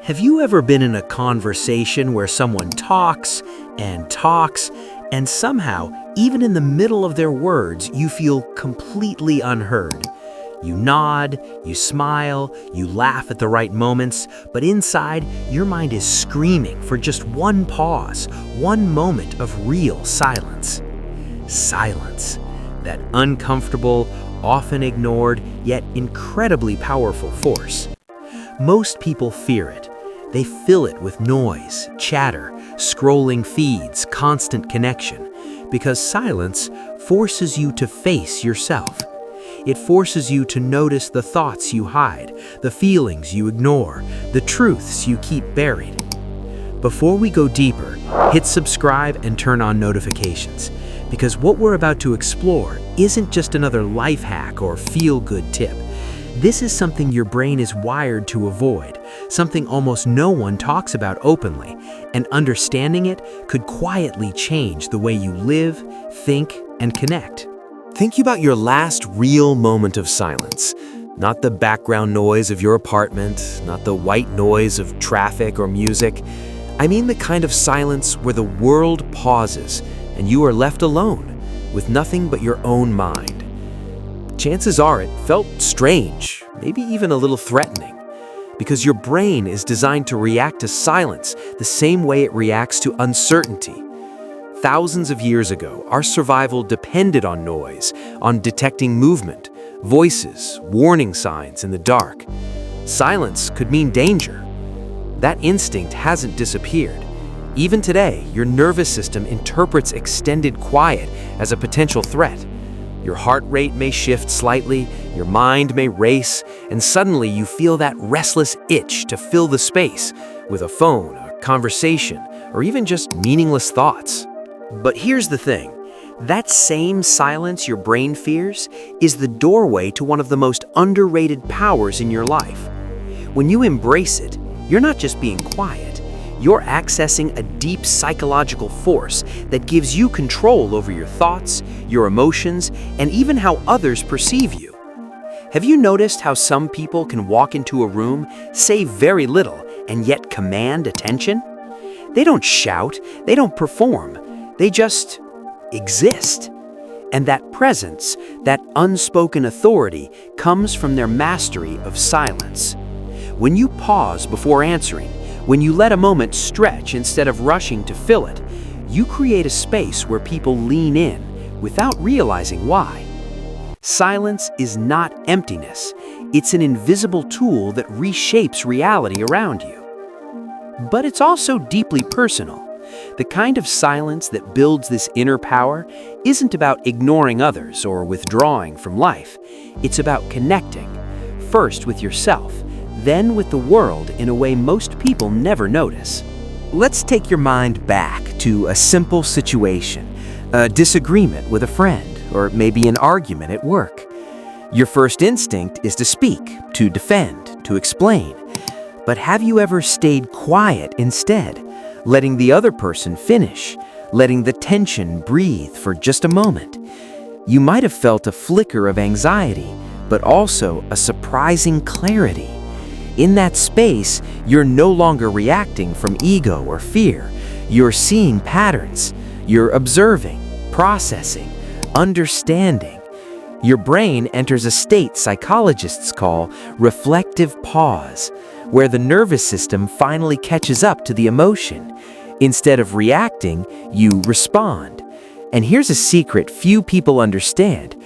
Have you ever been in a conversation where someone talks, and somehow, even in the middle of their words, you feel completely unheard? You nod, you smile, you laugh at the right moments, but inside, your mind is screaming for just one pause, one moment of real silence. Silence, that uncomfortable, often ignored, yet incredibly powerful force. Most people fear it. They fill it with noise, chatter, scrolling feeds, constant connection, because silence forces you to face yourself. It forces you to notice the thoughts you hide, the feelings you ignore, the truths you keep buried. Before we go deeper, hit subscribe and turn on notifications, because what we're about to explore isn't just another life hack or feel-good tip. This is something your brain is wired to avoid, something almost no one talks about openly, and understanding it could quietly change the way you live, think, and connect. Think about your last real moment of silence. Not the background noise of your apartment, not the white noise of traffic or music. I mean the kind of silence where the world pauses and you are left alone with nothing but your own mind. Chances are it felt strange, maybe even a little threatening, because your brain is designed to react to silence the same way it reacts to uncertainty. Thousands of years ago, our survival depended on noise, on detecting movement, voices, warning signs in the dark. Silence could mean danger. That instinct hasn't disappeared. Even today, your nervous system interprets extended quiet as a potential threat. Your heart rate may shift slightly, your mind may race, and suddenly you feel that restless itch to fill the space with a phone, a conversation, or even just meaningless thoughts. But here's the thing. That same silence your brain fears is the doorway to one of the most underrated powers in your life. When you embrace it, you're not just being quiet. You're accessing a deep psychological force that gives you control over your thoughts, your emotions, and even how others perceive you. Have you noticed how some people can walk into a room, say very little, and yet command attention? They don't shout, they don't perform, they just exist. And that presence, that unspoken authority, comes from their mastery of silence. When you pause before answering, when you let a moment stretch instead of rushing to fill it, you create a space where people lean in without realizing why. Silence is not emptiness. It's an invisible tool that reshapes reality around you. But it's also deeply personal. The kind of silence that builds this inner power isn't about ignoring others or withdrawing from life. It's about connecting, first with yourself, then with the world in a way most people never notice. Let's take your mind back to a simple situation, a disagreement with a friend, or maybe an argument at work. Your first instinct is to speak, to defend, to explain. But have you ever stayed quiet instead, letting the other person finish, letting the tension breathe for just a moment? You might have felt a flicker of anxiety, but also a surprising clarity. In that space, you're no longer reacting from ego or fear. You're seeing patterns. You're observing, processing, understanding. Your brain enters a state psychologists call reflective pause, where the nervous system finally catches up to the emotion. Instead of reacting, you respond. And here's a secret few people understand.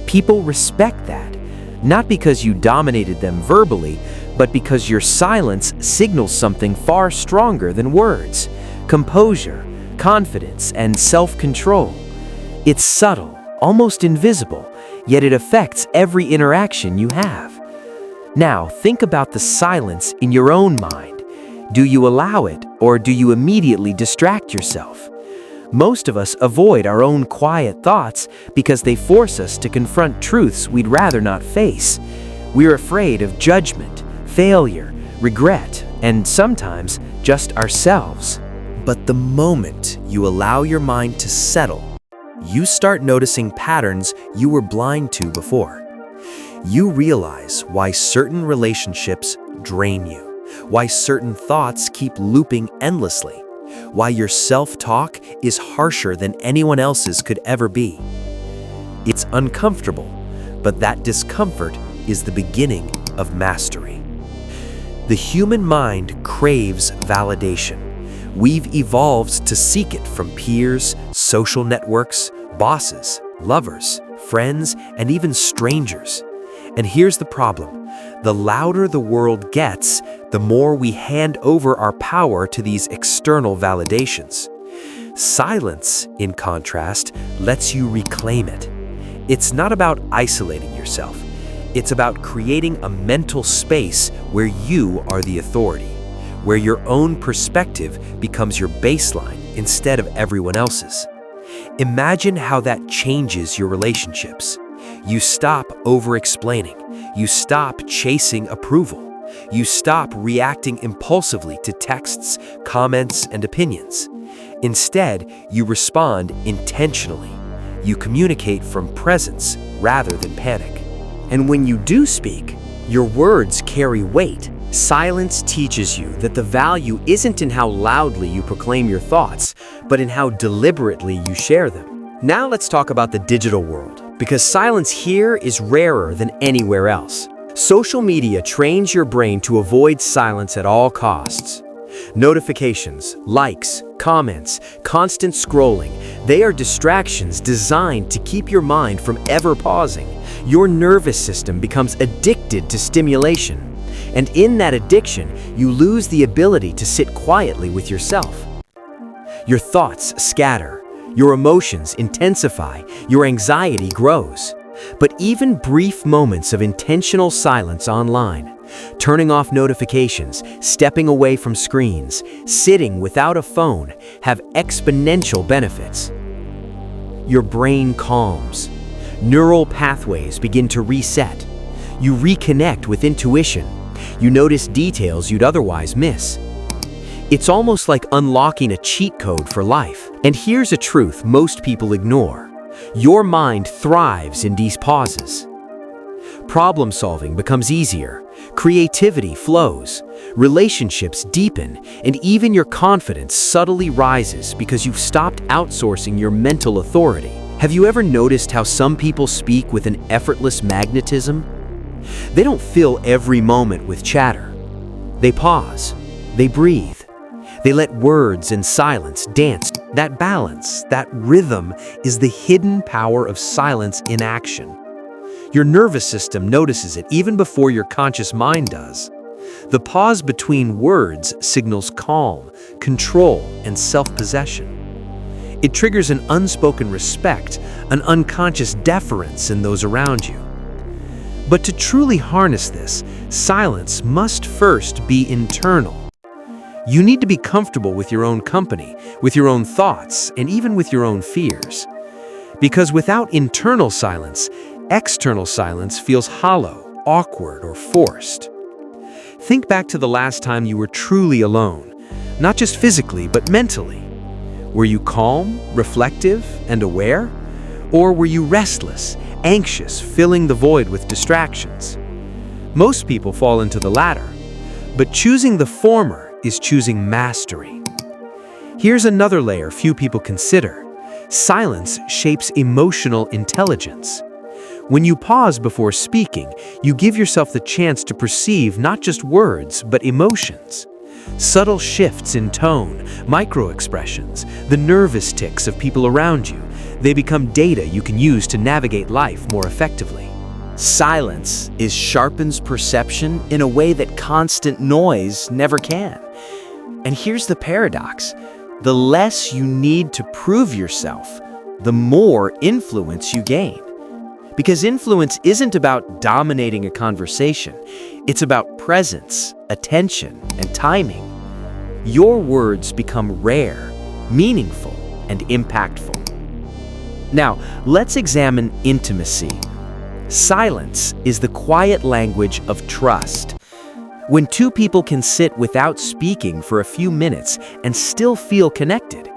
People respect that, not because you dominated them verbally, but because your silence signals something far stronger than words: composure, confidence, and self-control. It's subtle, almost invisible, yet it affects every interaction you have. Now, think about the silence in your own mind. Do you allow it, or do you immediately distract yourself? Most of us avoid our own quiet thoughts because they force us to confront truths we'd rather not face. We're afraid of judgment, failure, regret, and sometimes just ourselves. But the moment you allow your mind to settle, you start noticing patterns you were blind to before. You realize why certain relationships drain you, why certain thoughts keep looping endlessly, why your self-talk is harsher than anyone else's could ever be. It's uncomfortable, but that discomfort is the beginning of mastery. The human mind craves validation. We've evolved to seek it from peers, social networks, bosses, lovers, friends, and even strangers. And here's the problem. The louder the world gets, the more we hand over our power to these external validations. Silence, in contrast, lets you reclaim it. It's not about isolating yourself. It's about creating a mental space where you are the authority, where your own perspective becomes your baseline instead of everyone else's. Imagine how that changes your relationships. You stop over-explaining. You stop chasing approval. You stop reacting impulsively to texts, comments, and opinions. Instead, you respond intentionally. You communicate from presence rather than panic. And when you do speak, your words carry weight. Silence teaches you that the value isn't in how loudly you proclaim your thoughts, but in how deliberately you share them. Now let's talk about the digital world, because silence here is rarer than anywhere else. Social media trains your brain to avoid silence at all costs. Notifications, likes, comments, constant scrolling, they are distractions designed to keep your mind from ever pausing. Your nervous system becomes addicted to stimulation. And in that addiction, you lose the ability to sit quietly with yourself. Your thoughts scatter, your emotions intensify, your anxiety grows. But even brief moments of intentional silence online, turning off notifications, stepping away from screens, sitting without a phone, have exponential benefits. Your brain calms. Neural pathways begin to reset. You reconnect with intuition. You notice details you'd otherwise miss. It's almost like unlocking a cheat code for life. And here's a truth most people ignore. Your mind thrives in these pauses. Problem solving becomes easier, creativity flows, relationships deepen, and even your confidence subtly rises because you've stopped outsourcing your mental authority. Have you ever noticed how some people speak with an effortless magnetism? They don't fill every moment with chatter. They pause, they breathe, they let words and silence dance. That balance, that rhythm, is the hidden power of silence in action. Your nervous system notices it even before your conscious mind does. The pause between words signals calm, control, and self-possession. It triggers an unspoken respect, an unconscious deference in those around you. But to truly harness this, silence must first be internal. You need to be comfortable with your own company, with your own thoughts, and even with your own fears. Because without internal silence, external silence feels hollow, awkward, or forced. Think back to the last time you were truly alone, not just physically, but mentally. Were you calm, reflective, and aware? Or were you restless, anxious, filling the void with distractions? Most people fall into the latter, but choosing the former is choosing mastery. Here's another layer few people consider. Silence shapes emotional intelligence. When you pause before speaking, you give yourself the chance to perceive not just words, but emotions. Subtle shifts in tone, micro-expressions, the nervous tics of people around you, they become data you can use to navigate life more effectively. Silence sharpens perception in a way that constant noise never can. And here's the paradox. The less you need to prove yourself, the more influence you gain. Because influence isn't about dominating a conversation. It's about presence, attention, and timing. Your words become rare, meaningful, and impactful. Now, let's examine intimacy. Silence is the quiet language of trust. When two people can sit without speaking for a few minutes and still feel connected,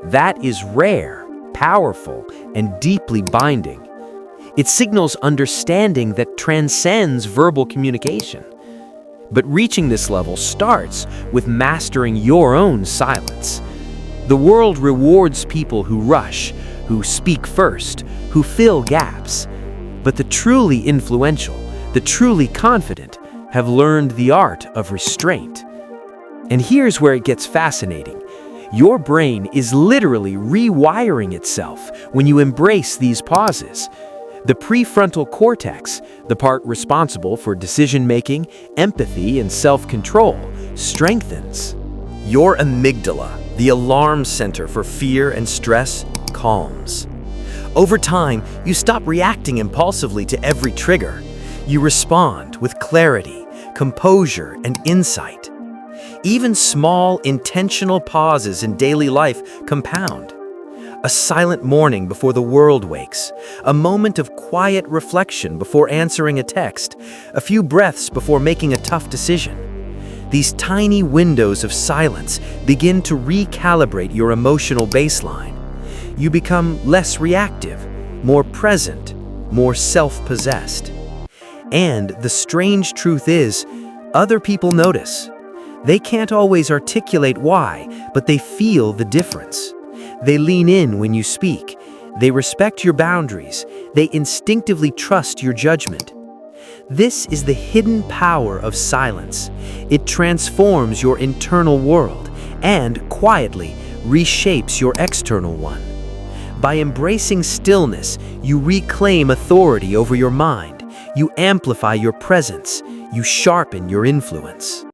that is rare, powerful, and deeply binding. It signals understanding that transcends verbal communication. But reaching this level starts with mastering your own silence. The world rewards people who rush, who speak first, who fill gaps. But the truly influential, the truly confident, have learned the art of restraint. And here's where it gets fascinating. Your brain is literally rewiring itself when you embrace these pauses. The prefrontal cortex, the part responsible for decision-making, empathy, and self-control, strengthens. Your amygdala, the alarm center for fear and stress, calms. Over time, you stop reacting impulsively to every trigger. You respond with clarity, composure, and insight. Even small, intentional pauses in daily life compound. A silent morning before the world wakes, a moment of quiet reflection before answering a text, a few breaths before making a tough decision. These tiny windows of silence begin to recalibrate your emotional baseline. You become less reactive, more present, more self-possessed. And the strange truth is, other people notice. They can't always articulate why, but they feel the difference. They lean in when you speak. They respect your boundaries. They instinctively trust your judgment. This is the hidden power of silence. It transforms your internal world and, quietly, reshapes your external one. By embracing stillness, you reclaim authority over your mind. You amplify your presence. You sharpen your influence.